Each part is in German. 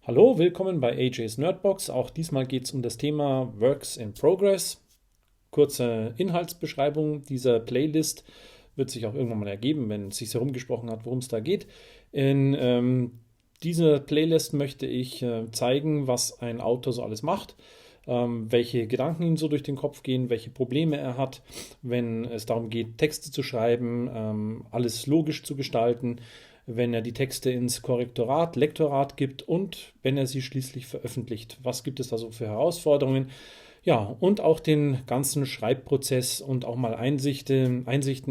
Hallo, willkommen bei AJ's Nerdbox. Auch diesmal geht es um das Thema Works in Progress. Kurze Inhaltsbeschreibung dieser Playlist wird sich auch irgendwann mal ergeben, wenn es sich herumgesprochen hat, worum es da geht. In dieser Playlist möchte ich zeigen, was ein Autor so alles macht, welche Gedanken ihm so durch den Kopf gehen, welche Probleme er hat, wenn es darum geht, Texte zu schreiben, alles logisch zu gestalten, wenn er die Texte ins Korrektorat, Lektorat gibt und wenn er sie schließlich veröffentlicht. Was gibt es da so für Herausforderungen? Ja, und auch den ganzen Schreibprozess und auch mal Einsichten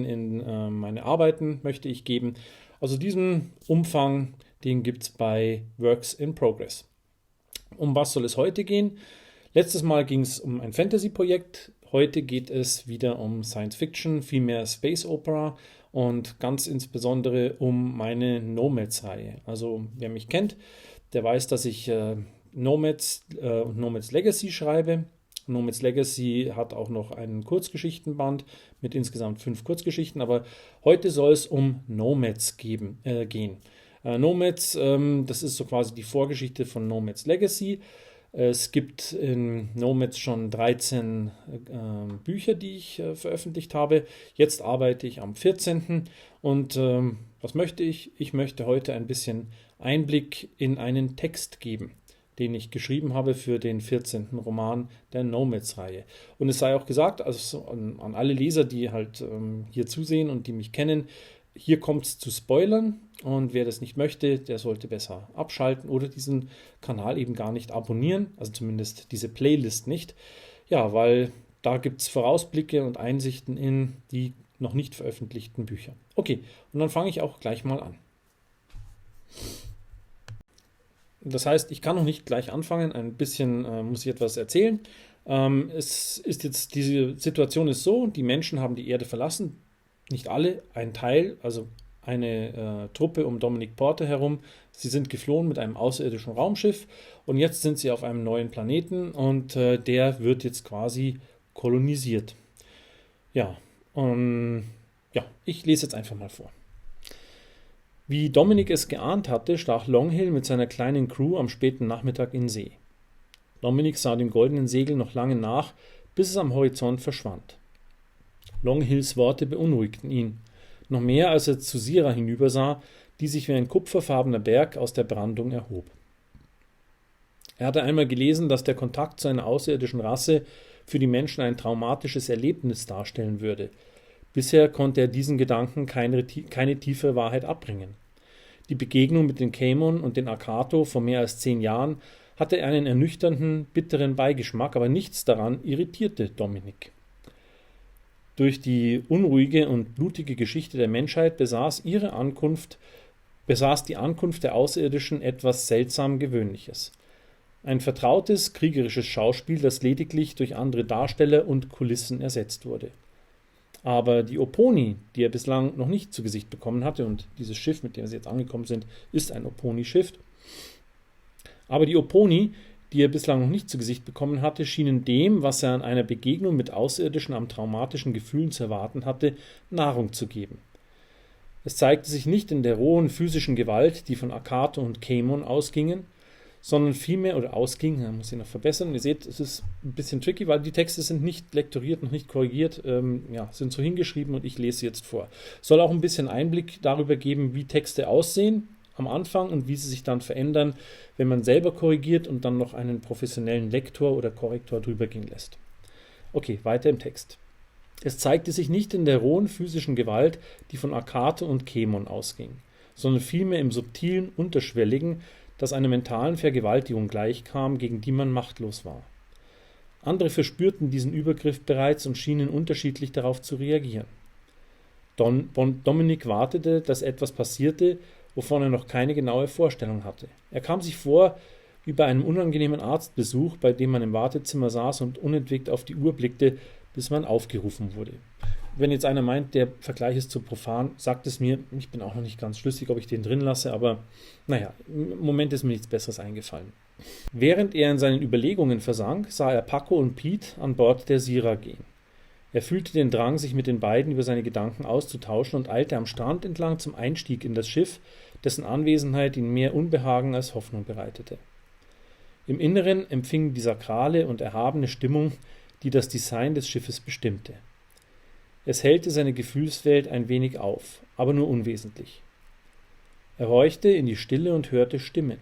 in meine Arbeiten möchte ich geben. Also diesen Umfang, den gibt es bei Works in Progress. Um was soll es heute gehen? Letztes Mal ging es um ein Fantasy-Projekt. Heute geht es wieder um Science Fiction, vielmehr Space Opera und ganz insbesondere um meine Nomads-Reihe. Also wer mich kennt, der weiß, dass ich Nomads und Nomads Legacy schreibe. Nomads Legacy hat auch noch einen Kurzgeschichtenband mit insgesamt 5 Kurzgeschichten, aber heute soll es um Nomads gehen. Nomads, das ist so quasi die Vorgeschichte von Nomads Legacy. Es gibt in Nomads schon 13 Bücher, die ich veröffentlicht habe. Jetzt arbeite ich am 14. Und was möchte ich? Ich möchte heute ein bisschen Einblick in einen Text geben, den ich geschrieben habe für den 14. Roman der Nomads-Reihe. Und es sei auch gesagt, also an alle Leser, die halt hier zusehen und die mich kennen, hier kommt es zu Spoilern und wer das nicht möchte, der sollte besser abschalten oder diesen Kanal eben gar nicht abonnieren, also zumindest diese Playlist nicht. Ja, weil da gibt es Vorausblicke und Einsichten in die noch nicht veröffentlichten Bücher. Okay, und dann fange ich auch gleich mal an. Das heißt, ich kann noch nicht gleich anfangen, ein bisschen muss ich etwas erzählen. Es ist jetzt, diese Situation ist so, die Menschen haben die Erde verlassen, nicht alle, ein Teil, also eine Truppe um Dominic Porter herum. Sie sind geflohen mit einem außerirdischen Raumschiff und jetzt sind sie auf einem neuen Planeten und der wird jetzt quasi kolonisiert. Ja, ja, ich lese jetzt einfach mal vor. Wie Dominic es geahnt hatte, stach Longhill mit seiner kleinen Crew am späten Nachmittag in See. Dominic sah dem goldenen Segel noch lange nach, bis es am Horizont verschwand. Longhills Worte beunruhigten ihn, noch mehr als er zu Sira hinübersah, die sich wie ein kupferfarbener Berg aus der Brandung erhob. Er hatte einmal gelesen, dass der Kontakt zu einer außerirdischen Rasse für die Menschen ein traumatisches Erlebnis darstellen würde. Bisher konnte er diesen Gedanken keine tiefere Wahrheit abbringen. Die Begegnung mit den Kaimon und den Akato vor mehr als 10 Jahren hatte einen ernüchternden, bitteren Beigeschmack, aber nichts daran irritierte Dominic. Durch die unruhige und blutige Geschichte der Menschheit besaß die Ankunft der Außerirdischen etwas seltsam Gewöhnliches. Ein vertrautes, kriegerisches Schauspiel, das lediglich durch andere Darsteller und Kulissen ersetzt wurde. Aber die Oponi, die er bislang noch nicht zu Gesicht bekommen hatte, und dieses Schiff, mit dem sie jetzt angekommen sind, ist ein Oponi-Schiff, aber die Oponi, die er bislang noch nicht zu Gesicht bekommen hatte, schienen dem, was er an einer Begegnung mit Außerirdischen am traumatischen Gefühlen zu erwarten hatte, Nahrung zu geben. Es zeigte sich nicht in der rohen physischen Gewalt, die von Akato und Kaimon ausgingen, sondern vielmehr, oder ausging, da muss ich noch verbessern, ihr seht, es ist ein bisschen tricky, weil die Texte sind nicht lektoriert, noch nicht korrigiert, sind so hingeschrieben und ich lese sie jetzt vor. Soll auch ein bisschen Einblick darüber geben, wie Texte aussehen am Anfang und wie sie sich dann verändern, wenn man selber korrigiert und dann noch einen professionellen Lektor oder Korrektor drüber gehen lässt. Okay, weiter im Text. Es zeigte sich nicht in der rohen physischen Gewalt, die von Akato und Kaimon ausging, sondern vielmehr im subtilen, unterschwelligen, das einer mentalen Vergewaltigung gleichkam, gegen die man machtlos war. Andere verspürten diesen Übergriff bereits und schienen unterschiedlich darauf zu reagieren. Dominic wartete, dass etwas passierte, wovon er noch keine genaue Vorstellung hatte. Er kam sich vor wie bei einem unangenehmen Arztbesuch, bei dem man im Wartezimmer saß und unentwegt auf die Uhr blickte, bis man aufgerufen wurde. Wenn jetzt einer meint, der Vergleich ist zu profan, sagt es mir. Ich bin auch noch nicht ganz schlüssig, ob ich den drin lasse, aber naja, im Moment ist mir nichts Besseres eingefallen. Während er in seinen Überlegungen versank, sah er Paco und Pete an Bord der Sira gehen. Er fühlte den Drang, sich mit den beiden über seine Gedanken auszutauschen und eilte am Strand entlang zum Einstieg in das Schiff, dessen Anwesenheit ihm mehr Unbehagen als Hoffnung bereitete. Im Inneren empfing die sakrale und erhabene Stimmung, die das Design des Schiffes bestimmte. Es hellte seine Gefühlswelt ein wenig auf, aber nur unwesentlich. Er horchte in die Stille und hörte Stimmen.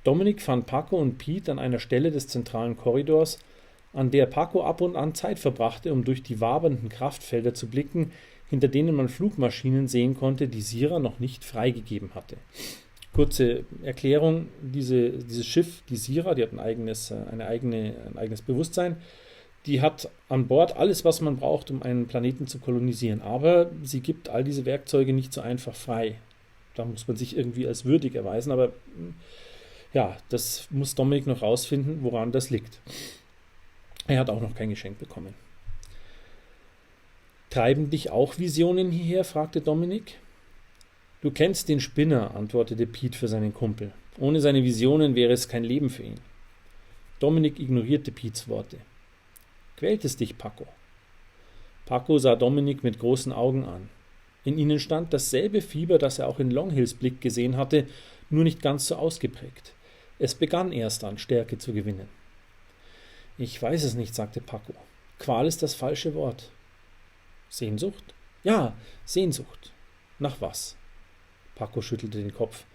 Dominik fand Paco und Pete an einer Stelle des zentralen Korridors, an der Paco ab und an Zeit verbrachte, um durch die wabernden Kraftfelder zu blicken, hinter denen man Flugmaschinen sehen konnte, die Sira noch nicht freigegeben hatte. Kurze Erklärung, dieses Schiff, die Sira, die hat ein eigenes Bewusstsein, die hat an Bord alles, was man braucht, um einen Planeten zu kolonisieren, aber sie gibt all diese Werkzeuge nicht so einfach frei. Da muss man sich irgendwie als würdig erweisen, aber ja, das muss Dominik noch rausfinden, woran das liegt. Er hat auch noch kein Geschenk bekommen. Treiben dich auch Visionen hierher? Fragte Dominik. Du kennst den Spinner, antwortete Pete für seinen Kumpel. Ohne seine Visionen wäre es kein Leben für ihn. Dominik ignorierte Petes Worte. Quält es dich, Paco? Paco sah Dominik mit großen Augen an. In ihnen stand dasselbe Fieber, das er auch in Longhills Blick gesehen hatte, nur nicht ganz so ausgeprägt. Es begann erst an Stärke zu gewinnen. Ich weiß es nicht, sagte Paco. Qual ist das falsche Wort. Sehnsucht? Ja, Sehnsucht. Nach was? Paco schüttelte den Kopf.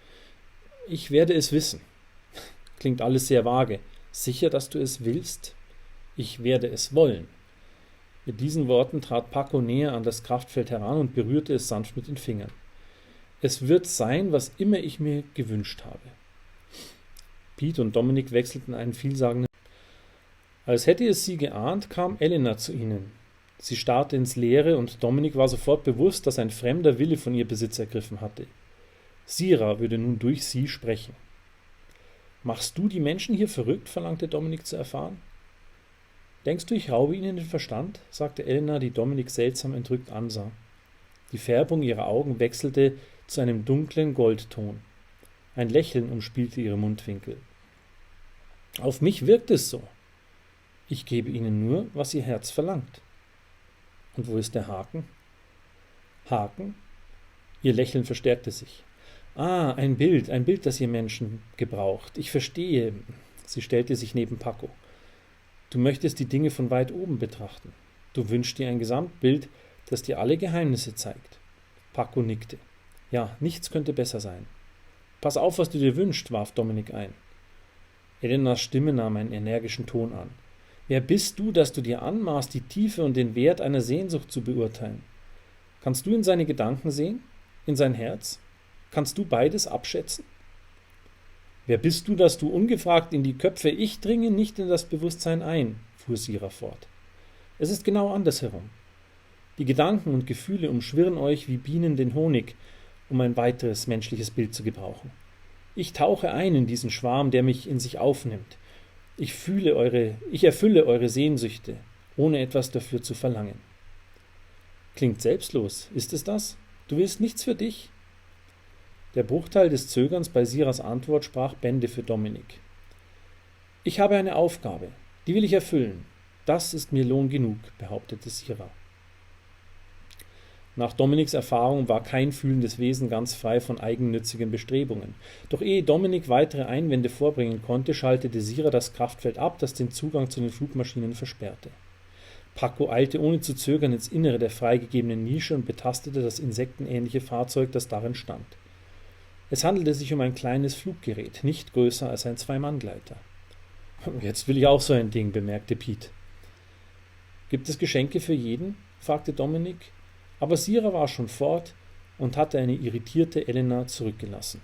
Ich werde es wissen. Klingt alles sehr vage. Sicher, dass du es willst? Ich werde es wollen. Mit diesen Worten trat Paco näher an das Kraftfeld heran und berührte es sanft mit den Fingern. Es wird sein, was immer ich mir gewünscht habe. Pete und Dominik wechselten einen vielsagenden. Als hätte es sie geahnt, kam Elena zu ihnen. Sie starrte ins Leere und Dominik war sofort bewusst, dass ein fremder Wille von ihr Besitz ergriffen hatte. Sira würde nun durch sie sprechen. Machst du die Menschen hier verrückt? Verlangte Dominik zu erfahren. Denkst du, ich raube ihnen den Verstand? Sagte Elena, die Dominik seltsam entrückt ansah. Die Färbung ihrer Augen wechselte zu einem dunklen Goldton. Ein Lächeln umspielte ihre Mundwinkel. Auf mich wirkt es so. Ich gebe ihnen nur, was ihr Herz verlangt. Und wo ist der Haken? Haken? Ihr Lächeln verstärkte sich. Ah, ein Bild, das ihr Menschen gebraucht. Ich verstehe. Sie stellte sich neben Paco. Du möchtest die Dinge von weit oben betrachten. Du wünschst dir ein Gesamtbild, das dir alle Geheimnisse zeigt. Paco nickte. Ja, nichts könnte besser sein. Pass auf, was du dir wünschst, warf Dominik ein. Elenas Stimme nahm einen energischen Ton an. Wer bist du, dass du dir anmaßt, die Tiefe und den Wert einer Sehnsucht zu beurteilen? Kannst du in seine Gedanken sehen? In sein Herz? Kannst du beides abschätzen? Wer bist du, dass du ungefragt in die Köpfe, ich dringe nicht in das Bewusstsein ein, fuhr Sira fort. Es ist genau andersherum. Die Gedanken und Gefühle umschwirren euch wie Bienen den Honig, um ein weiteres menschliches Bild zu gebrauchen. Ich tauche ein in diesen Schwarm, der mich in sich aufnimmt. Ich erfülle eure Sehnsüchte, ohne etwas dafür zu verlangen. Klingt selbstlos, ist es das? Du willst nichts für dich? Der Bruchteil des Zögerns bei Siras Antwort sprach Bände für Dominik. Ich habe eine Aufgabe, die will ich erfüllen. Das ist mir Lohn genug, behauptete Sira. Nach Dominiks Erfahrung war kein fühlendes Wesen ganz frei von eigennützigen Bestrebungen. Doch ehe Dominik weitere Einwände vorbringen konnte, schaltete Sira das Kraftfeld ab, das den Zugang zu den Flugmaschinen versperrte. Paco eilte ohne zu zögern ins Innere der freigegebenen Nische und betastete das insektenähnliche Fahrzeug, das darin stand. Es handelte sich um ein kleines Fluggerät, nicht größer als ein Zwei-Mann-Gleiter. Jetzt will ich auch so ein Ding, bemerkte Pete. Gibt es Geschenke für jeden? Fragte Dominik. Aber Sira war schon fort und hatte eine irritierte Elena zurückgelassen.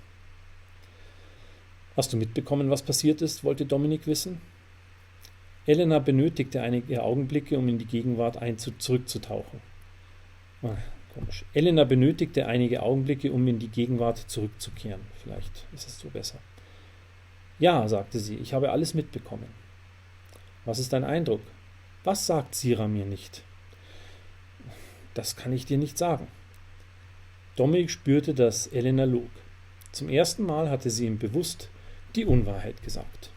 Hast du mitbekommen, was passiert ist? Wollte Dominik wissen. Elena benötigte einige Augenblicke, um in die Gegenwart zurückzutauchen. Komisch. Elena benötigte einige Augenblicke, um in die Gegenwart zurückzukehren. Vielleicht ist es so besser. Ja, sagte sie, ich habe alles mitbekommen. Was ist dein Eindruck? Was sagt Sira mir nicht? Das kann ich dir nicht sagen. Dominik spürte, dass Elena log. Zum ersten Mal hatte sie ihm bewusst die Unwahrheit gesagt.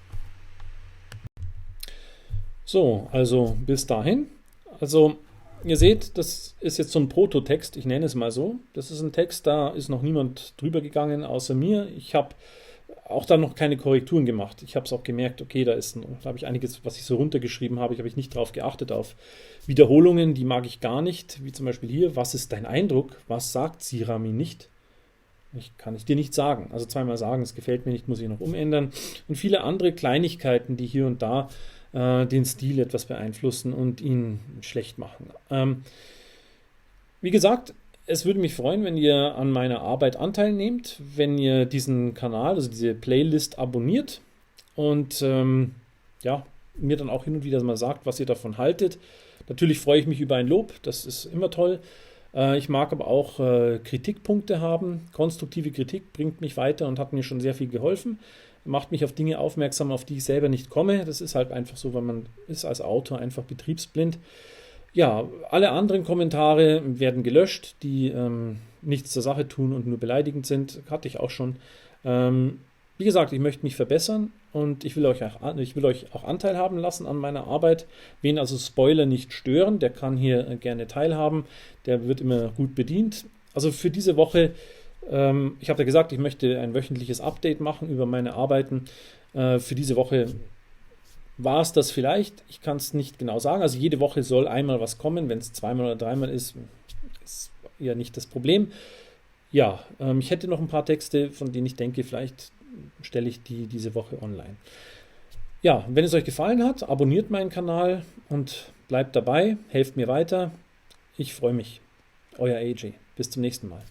So, also bis dahin. Also, ihr seht, das ist jetzt so ein Prototext, ich nenne es mal so. Das ist ein Text, da ist noch niemand drüber gegangen außer mir. Ich habe auch dann noch keine Korrekturen gemacht. Ich habe es auch gemerkt, okay, da habe ich einiges, was ich so runtergeschrieben habe, habe ich nicht drauf geachtet, auf Wiederholungen, die mag ich gar nicht, wie zum Beispiel hier, was ist dein Eindruck, was sagt Sirami nicht? Kann ich dir nicht sagen. Also zweimal sagen, es gefällt mir nicht, muss ich noch umändern. Und viele andere Kleinigkeiten, die hier und da den Stil etwas beeinflussen und ihn schlecht machen. Wie gesagt, es würde mich freuen, wenn ihr an meiner Arbeit Anteil nehmt, wenn ihr diesen Kanal, also diese Playlist abonniert und ja, mir dann auch hin und wieder mal sagt, was ihr davon haltet. Natürlich freue ich mich über ein Lob, das ist immer toll. Ich mag aber auch Kritikpunkte haben. Konstruktive Kritik bringt mich weiter und hat mir schon sehr viel geholfen. Macht mich auf Dinge aufmerksam, auf die ich selber nicht komme. Das ist halt einfach so, weil man ist als Autor einfach betriebsblind. Ja, alle anderen Kommentare werden gelöscht, die nichts zur Sache tun und nur beleidigend sind. Hatte ich auch schon. Wie gesagt, ich möchte mich verbessern und ich will euch auch Anteil haben lassen an meiner Arbeit. Wen also Spoiler nicht stören, der kann hier gerne teilhaben. Der wird immer gut bedient. Also für diese Woche, ich habe ja gesagt, ich möchte ein wöchentliches Update machen über meine Arbeiten. Für diese Woche war es das vielleicht. Ich kann es nicht genau sagen. Also jede Woche soll einmal was kommen. Wenn es zweimal oder dreimal ist ja nicht das Problem. Ja, ich hätte noch ein paar Texte, von denen ich denke, vielleicht stelle ich die diese Woche online. Ja, wenn es euch gefallen hat, abonniert meinen Kanal und bleibt dabei, helft mir weiter. Ich freue mich. Euer AJ. Bis zum nächsten Mal.